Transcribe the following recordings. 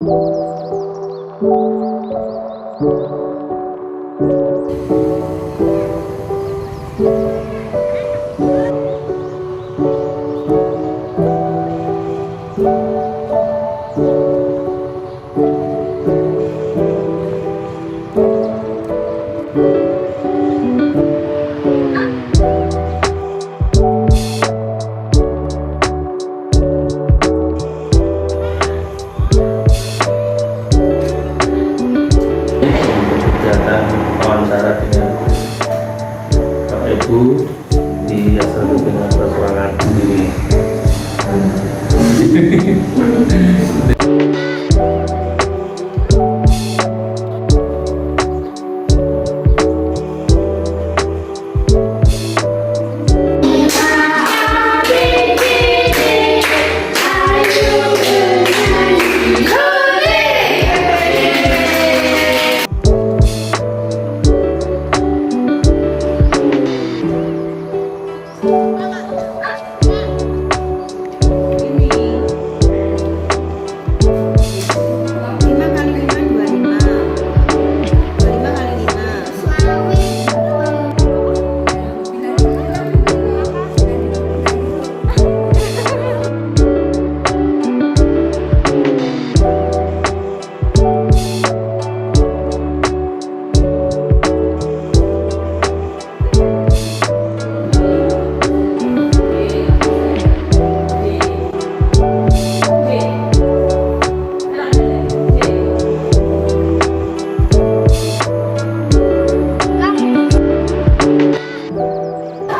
Kegiatan wawancara dengan Bapak Ibu dihiasi dengan persoalan sendiri.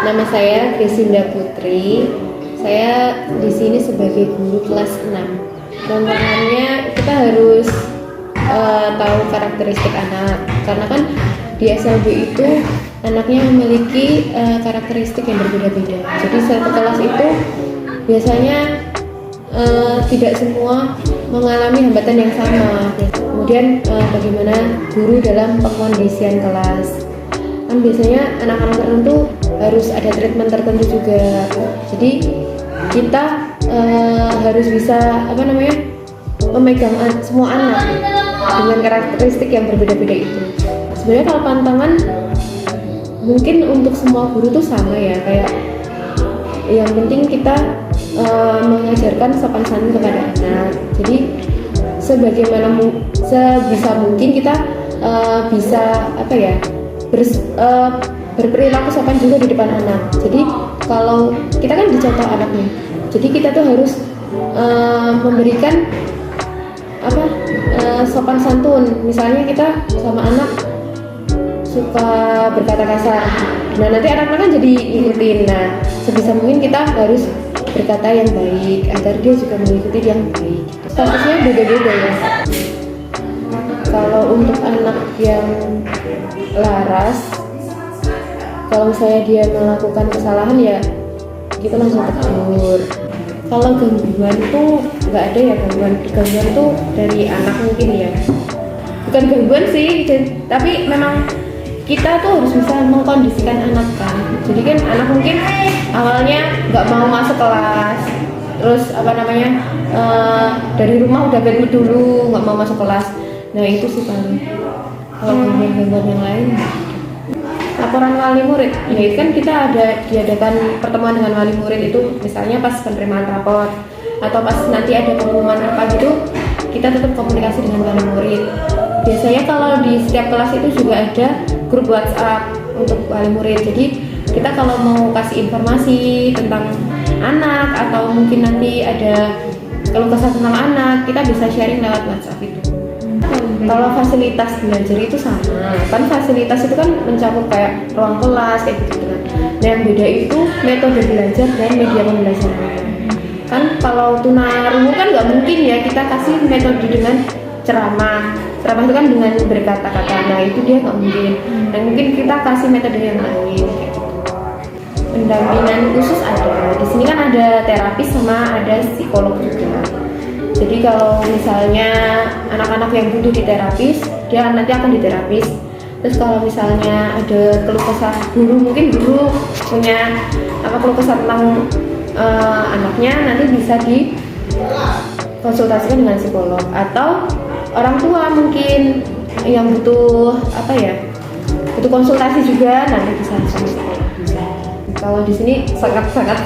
Nama saya Krisinda Putri. Saya di sini sebagai guru kelas 6. Tantangannya kita harus tahu karakteristik anak, karena kan di SLB itu anaknya memiliki karakteristik yang berbeda-beda. Jadi satu kelas itu biasanya tidak semua mengalami hambatan yang sama. Kemudian bagaimana guru dalam pengkondisian kelas. Kan biasanya anak-anak tertentu harus ada treatment tertentu juga. Jadi kita harus bisa memegang semua anak dengan karakteristik yang berbeda-beda itu. Sebenarnya kalau pantangan mungkin untuk semua guru tuh sama ya, kayak yang penting kita mengajarkan sopan santun kepada anak. Jadi sebisa mungkin kita bisa berperilaku sopan juga di depan anak. Jadi kalau kita kan dicontoh anaknya, jadi kita tuh harus memberikan sopan santun. Misalnya kita sama anak suka berkata kasar, nah nanti anak-anak kan jadi ikutin. Nah sebisa mungkin kita harus berkata yang baik agar dia juga mengikuti yang baik. Statusnya beda-beda ya. Kalau untuk anak yang laras, kalau misalnya dia melakukan kesalahan ya kita langsung tegur. Kalau gangguan tuh nggak ada ya, gangguan tuh dari anak mungkin ya, bukan gangguan sih, tapi memang kita tuh harus bisa mengkondisikan anak kan. Jadi kan anak mungkin awalnya nggak mau masuk kelas, terus dari rumah udah bad mood dulu, nggak mau masuk kelas. Nah itu sih paling. Kalau gangguan yang lain, laporan wali murid, ya itu kan kita diadakan pertemuan dengan wali murid itu, misalnya pas penerimaan rapor atau pas nanti ada pengumuman apa gitu, kita tetap komunikasi dengan wali murid. Biasanya kalau di setiap kelas itu juga ada grup WhatsApp untuk wali murid. Jadi kita kalau mau kasih informasi tentang anak atau mungkin nanti ada keluh kesah tentang anak, kita bisa sharing lewat WhatsApp itu. Kalau fasilitas belajar itu sama, kan fasilitas itu kan mencakup kayak ruang kelas kayak gitu kan. Nah yang beda itu metode belajar dan media pembelajaran. Kan kalau tunarungu kan nggak mungkin ya kita kasih metode dengan ceramah itu kan dengan berkata-kata. Nah itu dia nggak mungkin. Nah mungkin kita kasih metode yang lain. Pendampingan khusus ada. Di sini kan ada terapis sama ada psikolog juga. Jadi kalau misalnya anak-anak yang butuh di terapis, dia nanti akan di terapis. Terus kalau misalnya ada keluh kesah guru, mungkin guru punya keluh kesah tentang anaknya, nanti bisa konsultasikan dengan psikolog, atau orang tua mungkin yang butuh apa ya, butuh konsultasi juga, nanti bisa sama psikolog. Kalau di sini sangat-sangat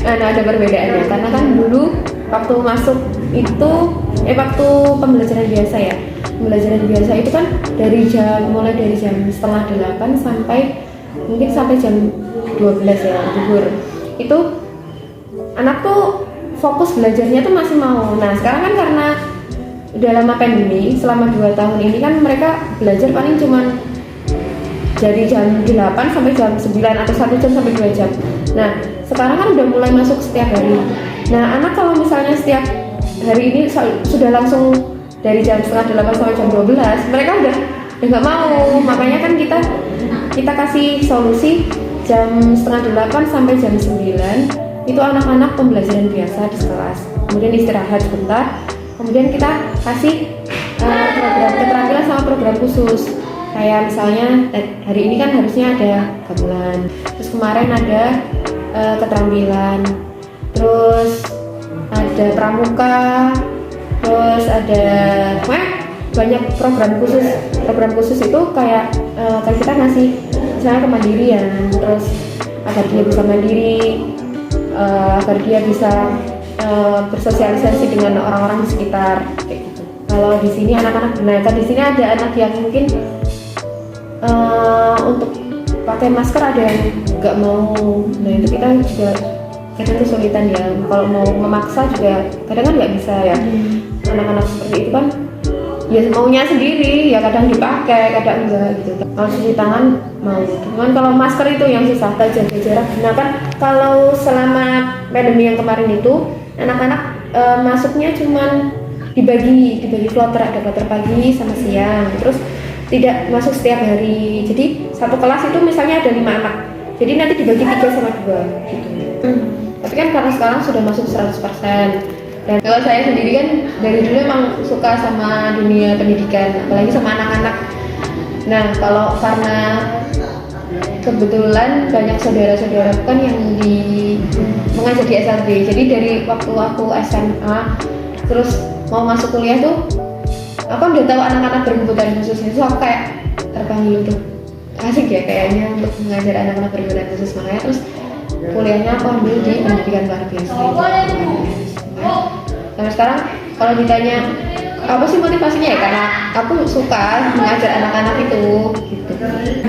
ada perbedaannya, karena kan dulu waktu masuk itu waktu pembelajaran biasa ya, pembelajaran biasa itu kan mulai dari jam setengah 8 sampai mungkin sampai jam 12 ya, zuhur. Itu anak tuh fokus belajarnya tuh masih mau. Nah sekarang kan karena udah lama pandemi, selama 2 tahun ini kan mereka belajar paling cuman dari jam 8 sampai jam 9 atau 1 jam sampai 2 jam. Nah sekarang kan udah mulai masuk setiap hari. Nah anak kalau misalnya setiap hari ini sudah langsung dari jam setengah 8 sampai jam 12, mereka udah nggak mau. Makanya kan kita kasih solusi jam setengah 8 sampai jam 9 itu anak-anak pembelajaran biasa di kelas, kemudian istirahat sebentar, kemudian kita kasih program keterampilan sama program khusus. Kayak misalnya hari ini kan harusnya ada gamelan, terus kemarin ada keterampilan, terus ada pramuka, terus ada banyak program khusus. Program khusus itu kayak kita ngasih misalnya kemandirian, terus agar dia bisa mandiri, agar dia bisa bersosialisasi dengan orang-orang di sekitar kayak gitu. Kalau di sini anak-anak, nah di sini ada anak yang mungkin untuk pakai masker ada yang nggak mau. Nah itu kita juga kadang kesulitan ya, kalau mau memaksa juga kadang kan nggak bisa ya. Anak-anak seperti itu kan ya maunya sendiri, ya kadang dipakai, kadang enggak gitu. Kalau cuci tangan mau, cuman kalau masker itu yang susah, jaga jarak. Nah kan kalau selama pandemi yang kemarin itu anak-anak masuknya cuman dibagi kloter, ada kloter pagi sama siang, terus tidak masuk setiap hari. Jadi satu kelas itu misalnya ada 5 anak, jadi nanti dibagi 3 sama 2 gitu. Tapi kan karena sekarang sudah masuk 100%. Dan kalau saya sendiri kan dari dulu emang suka sama dunia pendidikan, apalagi sama anak-anak. Nah kalau karena kebetulan banyak saudara-saudara kan yang mengajar di SLB, jadi dari waktu aku SMA terus mau masuk kuliah tuh aku udah tahu anak-anak berkebutuhan khusus. Itu aku kayak terpanggil tuh, asik ya kayaknya untuk mengajar anak-anak berkebutuhan khusus. Makanya terus kuliahnya aku ambil di pendidikan luar biasa. Sampai sekarang kalau ditanya apa sih motivasinya ya, karena aku suka mengajar anak-anak itu gitu.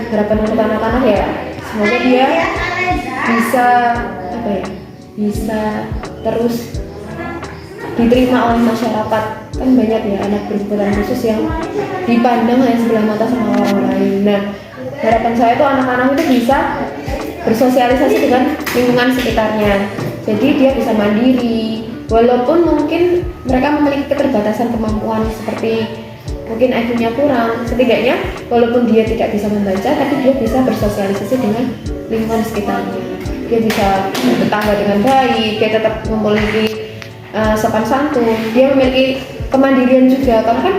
Harapan untuk anak-anak ya semoga dia bisa bisa terus diterima oleh masyarakat. Kan banyak ya anak berkebutuhan khusus yang dipandang hanya sebelah mata sama orang lain. Nah harapan saya tuh anak-anak itu bisa bersosialisasi dengan lingkungan sekitarnya, jadi dia bisa mandiri. Walaupun mungkin mereka memiliki keterbatasan kemampuan, seperti mungkin IQ-nya kurang, setidaknya walaupun dia tidak bisa membaca, tapi dia bisa bersosialisasi dengan lingkungan sekitarnya. Dia bisa bertetangga dengan baik, dia tetap memiliki sopan santun, dia memiliki kemandirian juga. Karena kan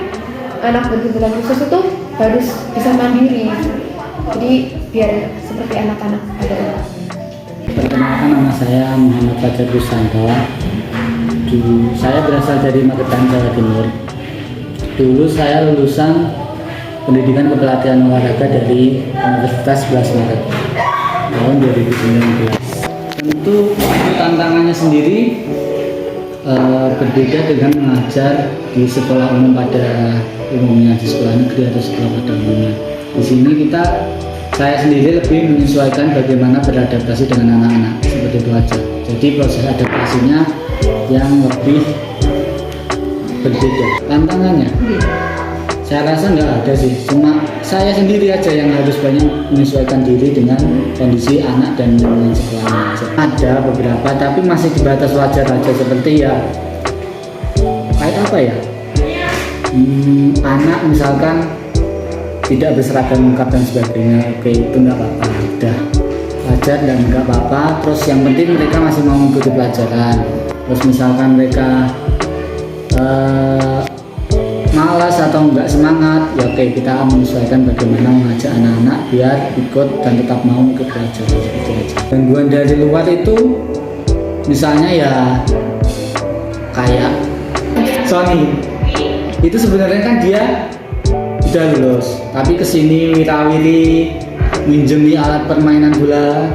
anak berkebutuhan khusus itu harus bisa mandiri, jadi biar seperti anak-anak pada umumnya. Perkenalkan, nama saya Muhammad Fajar Rusanto. Saya berasal dari Magetan, Jawa Timur. Dulu saya lulusan pendidikan kepelatihan olahraga dari Universitas 11 Maret tahun 2019. Tentu tantangannya sendiri berbeda dengan mengajar di sekolah umum pada umumnya, di sekolah negeri atau sekolah pada umumnya. Di sini saya sendiri lebih menyesuaikan bagaimana beradaptasi dengan anak-anak, seperti itu aja. Jadi proses adaptasinya yang lebih berbeda. Tantangannya saya rasa nggak ada sih, cuma saya sendiri aja yang harus banyak menyesuaikan diri dengan kondisi anak dan lingkungan sekolahnya. Ada beberapa, tapi masih di batas wajar aja, seperti ya kayak apa ya, anak misalkan tidak berseragam lengkap dan sebagainya, oke itu nggak apa-apa, udah wajar dan nggak apa-apa. Terus yang penting mereka masih mau mengikuti pelajaran. Terus misalkan mereka malas atau nggak semangat, ya oke kita menyesuaikan bagaimana mengajak anak-anak biar ikut dan tetap mau ikut pelajaran, seperti aja. Gangguan dari luar itu misalnya ya kayak Tony itu sebenarnya kan dia udah lulus, tapi kesini wirawiri minjemi alat permainan bola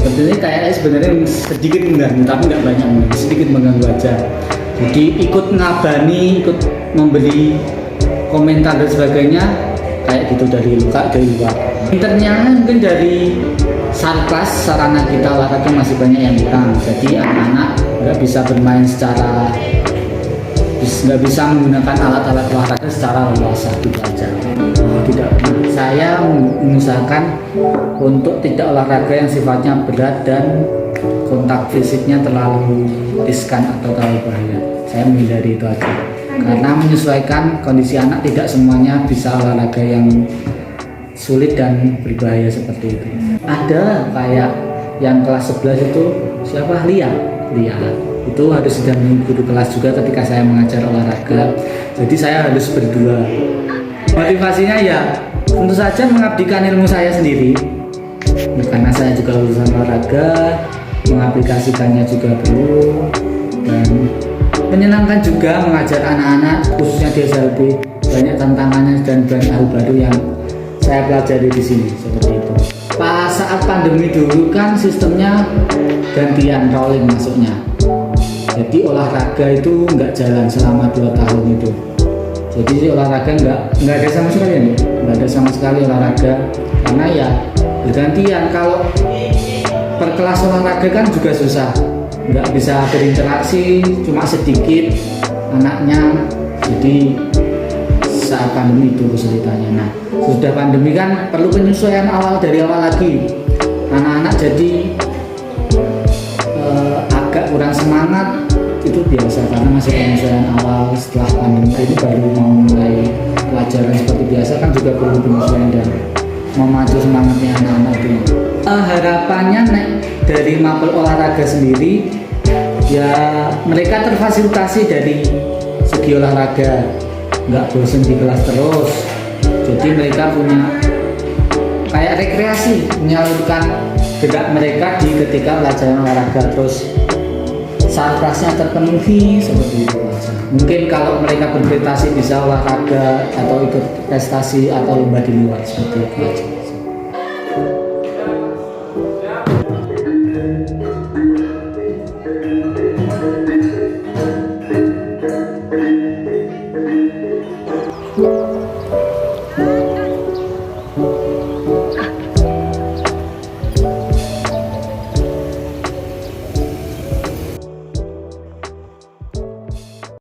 seperti ini kayaknya sebenarnya sedikit mengganggu, tapi nggak banyak, sedikit mengganggu aja. Jadi ikut ngabani, ikut memberi komentar dan sebagainya kayak gitu dari luar. Internya mungkin dari sarkas, sarana kita olahraga masih banyak yang kurang, jadi anak-anak nggak bisa bermain secara, nggak bisa menggunakan alat-alat olahraga secara leluasa gitu aja. Tidak, saya mengusahakan untuk tidak olahraga yang sifatnya berat dan kontak fisiknya terlalu riskan atau terlalu bahaya. Saya menghindari itu aja karena menyesuaikan kondisi anak, tidak semuanya bisa olahraga yang sulit dan berbahaya seperti itu. Ada kayak yang kelas 11 itu siapa, Lia itu harus sudah mengikuti kelas juga ketika saya mengajar olahraga, jadi saya harus berdua. Motivasinya ya tentu saja mengabdikan ilmu saya sendiri, karena saya juga lulusan olahraga, mengaplikasikannya juga perlu, dan menyenangkan juga mengajar anak-anak khususnya di SLB. Banyak tantangannya dan banyak hal baru yang saya pelajari di sini seperti itu. Pas saat pandemi dulu kan sistemnya gantian rolling masuknya, jadi olahraga itu nggak jalan selama 2 tahun itu. Jadi olahraga nggak ada sama sekali nih, nggak ada sama sekali olahraga karena ya bergantian. Kalau per kelas olahraga kan juga susah, nggak bisa berinteraksi, cuma sedikit anaknya. Jadi saat pandemi itu kesulitannya. Nah, sudah pandemi kan perlu penyesuaian dari awal lagi. Anak-anak jadi agak kurang semangat, itu biasa karena masih penyesuaian awal. Setelah pandemi ini baru mau mulai pelajaran seperti biasa kan juga perlu penyesuaian dan memacu semangatnya anak-anak itu. Harapannya dari mapel olahraga sendiri ya mereka terfasilitasi dari segi olahraga, nggak bosan di kelas terus, jadi mereka punya kayak rekreasi, menyalurkan gerak mereka di ketika pelajaran olahraga, terus sarkasnya terpenuhi seperti itu aja. Mungkin kalau mereka berprestasi bisa olahraga atau ikut prestasi atau lomba di luar seperti itu aja.